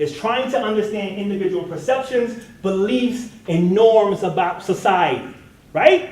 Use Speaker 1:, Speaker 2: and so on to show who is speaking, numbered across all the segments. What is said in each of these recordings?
Speaker 1: is trying to understand individual perceptions, beliefs, and norms about society, right?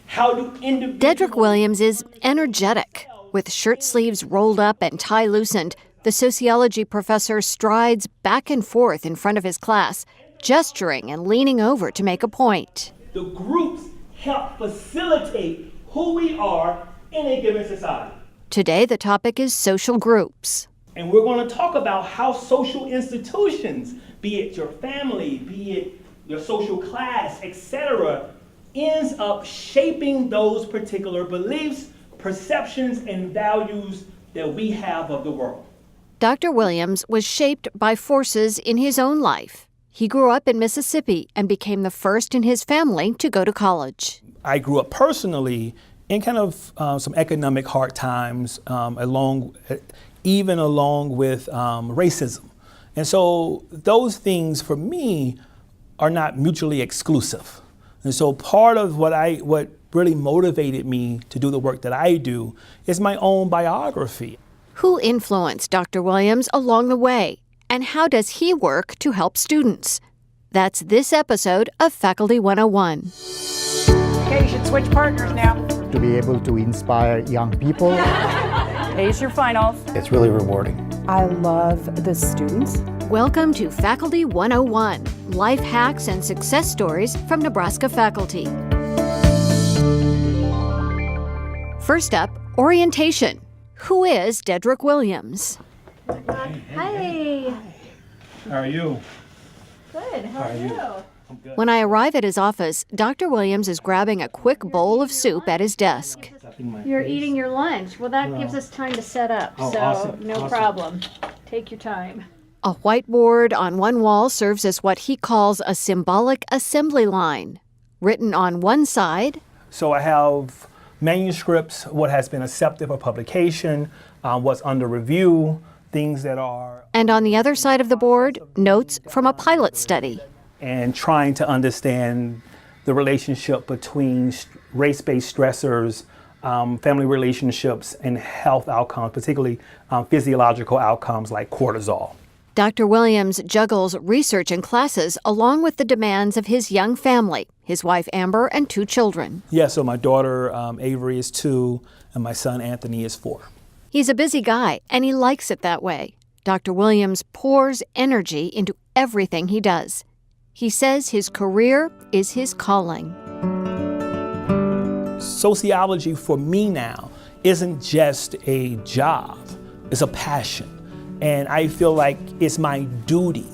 Speaker 1: How do individuals...
Speaker 2: Dedrick Williams is energetic. With shirt sleeves rolled up and tie loosened, the sociology professor strides back and forth in front of his class, gesturing and leaning over to make a point.
Speaker 1: The groups help facilitate who we are in a given society.
Speaker 2: Today, the topic is social groups.
Speaker 1: And we're going to talk about how social institutions, be it your family, be it your social class, etc., ends up shaping those particular beliefs, perceptions, and values that we have of the world.
Speaker 2: Dr. Williams was shaped by forces in his own life. He grew up in Mississippi and became the first in his family to go to college.
Speaker 3: I grew up personally in kind of some economic hard times, along with racism. And so those things for me are not mutually exclusive. And so part of what really motivated me to do the work that I do is my own biography.
Speaker 2: Who influenced Dr. Williams along the way? And how does he work to help students? That's this episode of Faculty 101.
Speaker 4: Okay, you should switch partners now.
Speaker 5: To be able to inspire young people.
Speaker 4: Ace your finals.
Speaker 6: It's really rewarding.
Speaker 7: I love the students.
Speaker 2: Welcome to Faculty 101, life hacks and success stories from Nebraska faculty. First up, orientation. Who is Dedrick Williams?
Speaker 8: Hi.
Speaker 1: How are you?
Speaker 8: Good. How are you?
Speaker 1: I'm good.
Speaker 2: When I arrive at his office, Dr. Williams is grabbing a quick bowl of soup at his desk.
Speaker 8: You're eating your lunch. Well, that gives us time to set up,
Speaker 1: Oh,
Speaker 8: so
Speaker 1: awesome,
Speaker 8: no
Speaker 1: awesome.
Speaker 8: problem. Take your time.
Speaker 2: A whiteboard on one wall serves as what he calls a symbolic assembly line. Written on one side,
Speaker 3: So I have manuscripts, what has been accepted for publication, what's under review, things that are...
Speaker 2: and on the other side of the board, notes from a pilot study.
Speaker 3: And trying to understand the relationship between race-based stressors, family relationships, and health outcomes, particularly physiological outcomes like cortisol.
Speaker 2: Dr. Williams juggles research and classes along with the demands of his young family, his wife Amber and 2 children.
Speaker 3: Yeah, so my daughter Avery is 2, and my son Anthony is 4.
Speaker 2: He's a busy guy, and he likes it that way. Dr. Williams pours energy into everything he does. He says his career is his calling.
Speaker 3: Sociology for me now isn't just a job, it's a passion. And I feel like it's my duty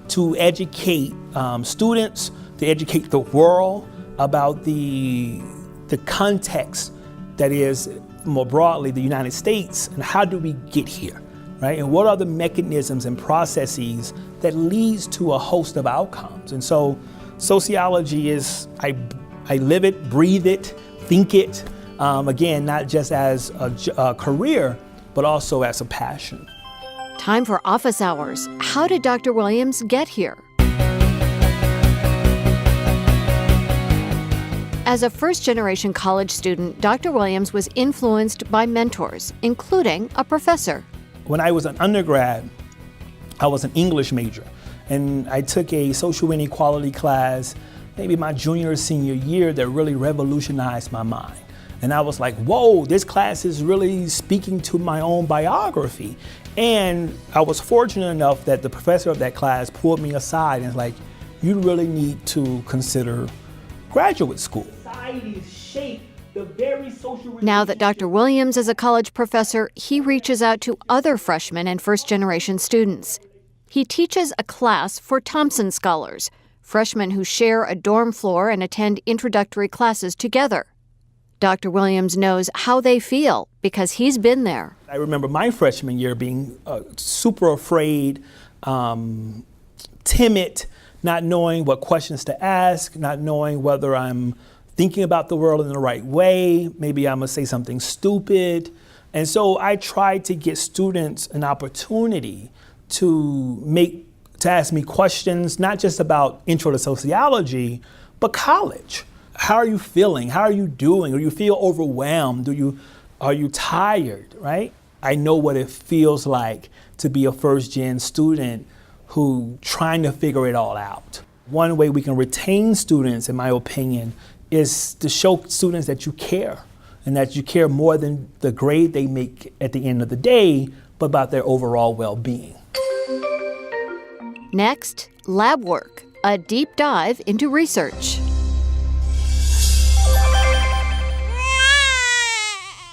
Speaker 3: to educate students, to educate the world about the context that is, more broadly, the United States, and how do we get here, right? And what are the mechanisms and processes that leads to a host of outcomes? And so sociology is, I live it, breathe it, think it, again, not just as a career, but also as a passion.
Speaker 2: Time for office hours. How did Dr. Williams get here? As a first-generation college student, Dr. Williams was influenced by mentors, including a professor.
Speaker 3: When I was an undergrad, I was an English major, and I took a social inequality class, maybe my junior or senior year, that really revolutionized my mind. And I was like, whoa, this class is really speaking to my own biography. And I was fortunate enough that the professor of that class pulled me aside and was like, you really need to consider graduate school.
Speaker 2: Now that Dr. Williams is a college professor, he reaches out to other freshmen and first-generation students. He teaches a class for Thompson Scholars, freshmen who share a dorm floor and attend introductory classes together. Dr. Williams knows how they feel because he's been there.
Speaker 3: I remember my freshman year being super afraid, timid, not knowing what questions to ask, not knowing whether I'm thinking about the world in the right way. Maybe I'm gonna say something stupid. And so I tried to get students an opportunity to ask me questions, not just about intro to sociology, but college. How are you feeling? How are you doing? Do you feel overwhelmed? Are you tired, right? I know what it feels like to be a first-gen student who trying to figure it all out. One way we can retain students, in my opinion, is to show students that you care, and that you care more than the grade they make at the end of the day, but about their overall well-being.
Speaker 2: Next, lab work, a deep dive into research.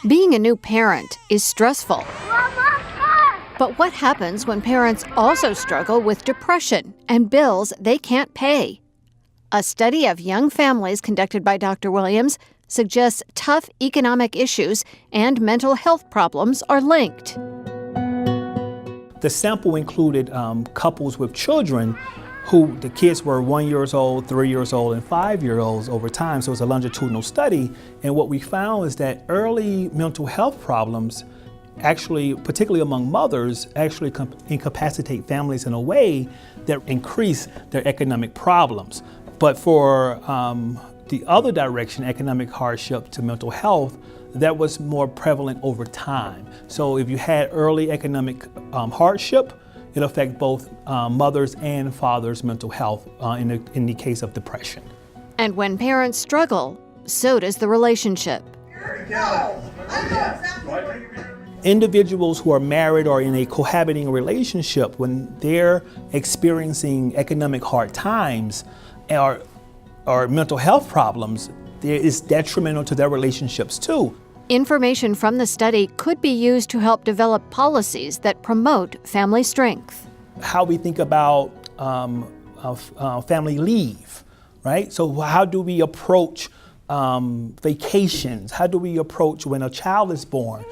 Speaker 2: Being a new parent is stressful. But what happens when parents also struggle with depression and bills they can't pay? A study of young families conducted by Dr. Williams suggests tough economic issues and mental health problems are linked.
Speaker 3: The sample included couples with children who the kids were 1 year old, 3 years old, and 5 year olds over time. So it's a longitudinal study. And what we found is that early mental health problems actually, particularly among mothers, actually incapacitate families in a way that increase their economic problems. But for the other direction, economic hardship to mental health, that was more prevalent over time. So if you had early economic hardship, it affects both mothers and fathers' mental health in the case of depression.
Speaker 2: And when parents struggle, so does the relationship.
Speaker 3: Individuals who are married or in a cohabiting relationship, when they're experiencing economic hard times or mental health problems, it is detrimental to their relationships too.
Speaker 2: Information from the study could be used to help develop policies that promote family strength.
Speaker 3: How we think about family leave, right? So how do we approach vacations? How do we approach when a child is born?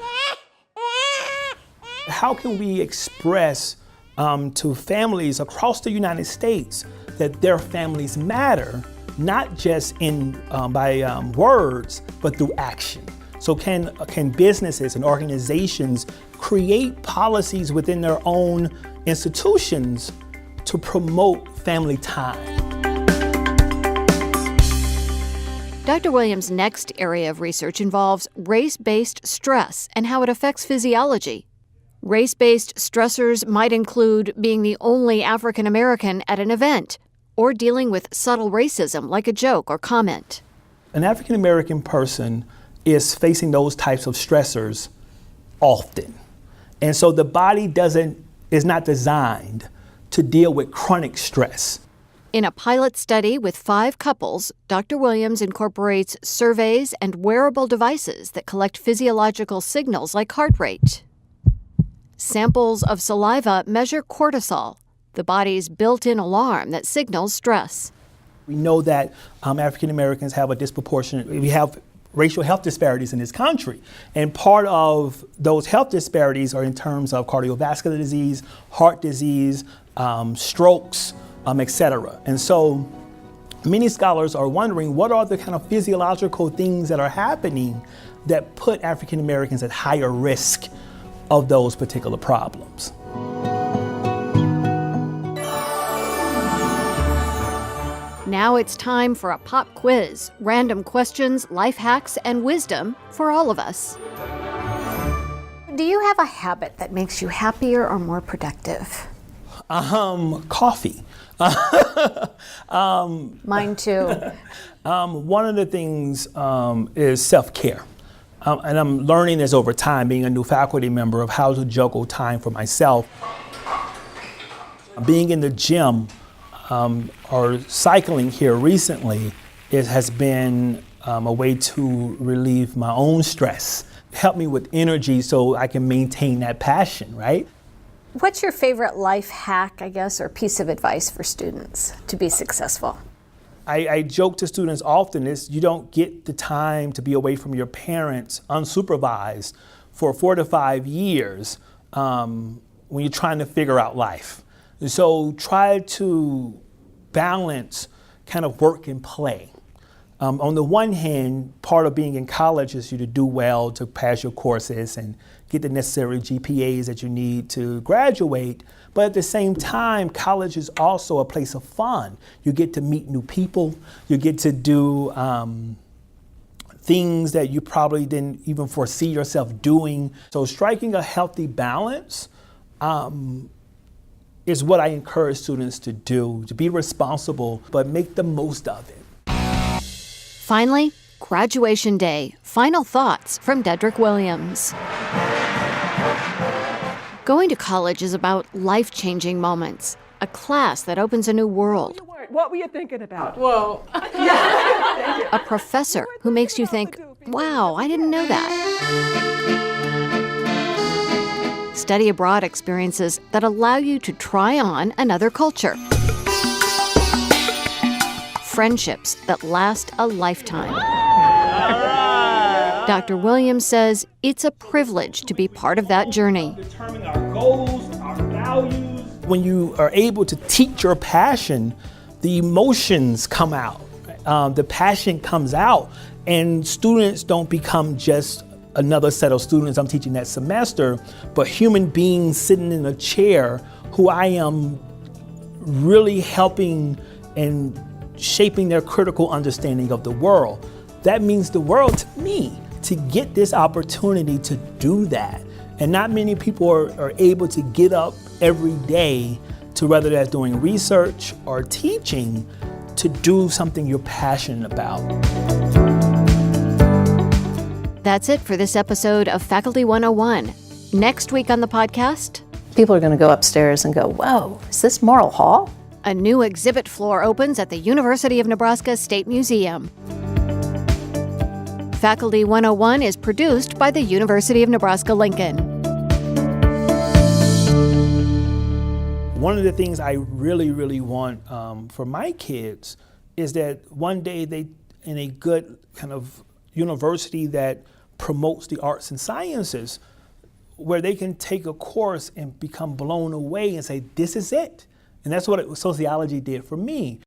Speaker 3: How can we express to families across the United States that their families matter, not just by words, but through action? So can businesses and organizations create policies within their own institutions to promote family time?
Speaker 2: Dr. Williams' next area of research involves race-based stress and how it affects physiology. Race-based stressors might include being the only African American at an event or dealing with subtle racism like a joke or comment.
Speaker 3: An African American person is facing those types of stressors often. And so the body is not designed to deal with chronic stress.
Speaker 2: In a pilot study with 5 couples, Dr. Williams incorporates surveys and wearable devices that collect physiological signals like heart rate. Samples of saliva measure cortisol, the body's built-in alarm that signals stress.
Speaker 3: We know that African Americans have we have racial health disparities in this country. And part of those health disparities are in terms of cardiovascular disease, heart disease, strokes, etc. And so many scholars are wondering what are the kind of physiological things that are happening that put African Americans at higher risk of those particular problems.
Speaker 2: Now it's time for a pop quiz, random questions, life hacks, and wisdom for all of us. Do you have a habit that makes you happier or more productive?
Speaker 3: Coffee.
Speaker 2: Mine too.
Speaker 3: One of the things is self-care. And I'm learning this over time, being a new faculty member, of how to juggle time for myself. Being in the gym or cycling here recently, it has been a way to relieve my own stress, help me with energy so I can maintain that passion, right?
Speaker 8: What's your favorite life hack, I guess, or piece of advice for students to be successful?
Speaker 3: I joke to students often is you don't get the time to be away from your parents unsupervised for 4 to 5 years when you're trying to figure out life. So try to balance kind of work and play. On the one hand, part of being in college is you to do well, to pass your courses and get the necessary GPAs that you need to graduate. But at the same time, college is also a place of fun. You get to meet new people. You get to do things that you probably didn't even foresee yourself doing. So striking a healthy balance is what I encourage students to do, to be responsible, but make the most of it.
Speaker 2: Finally, graduation day. Final thoughts from Dedrick Williams. Going to college is about life-changing moments, a class that opens a new world,
Speaker 4: What were you thinking about?
Speaker 6: Well,
Speaker 2: a professor who makes you think, wow, I didn't know that. Study abroad experiences that allow you to try on another culture. Friendships that last a lifetime. Dr. Williams says it's a privilege to be part of that journey.
Speaker 1: Determine our goals, our values.
Speaker 3: When you are able to teach your passion, the emotions come out, the passion comes out, and students don't become just another set of students I'm teaching that semester, but human beings sitting in a chair who I am really helping and shaping their critical understanding of the world. That means the world to me, to get this opportunity to do that. And not many people are able to get up every day to, whether that's doing research or teaching, to do something you're passionate about.
Speaker 2: That's it for this episode of Faculty 101. Next week on the podcast,
Speaker 9: People are going to go upstairs and go, whoa, is this Morrill Hall?
Speaker 2: a new exhibit floor opens at the University of Nebraska State Museum. Faculty 101 is produced by the University of Nebraska-Lincoln.
Speaker 3: One of the things I really want for my kids is that one day they, in a good kind of university that promotes the arts and sciences, where they can take a course and become blown away and say, this is it. And that's what sociology did for me.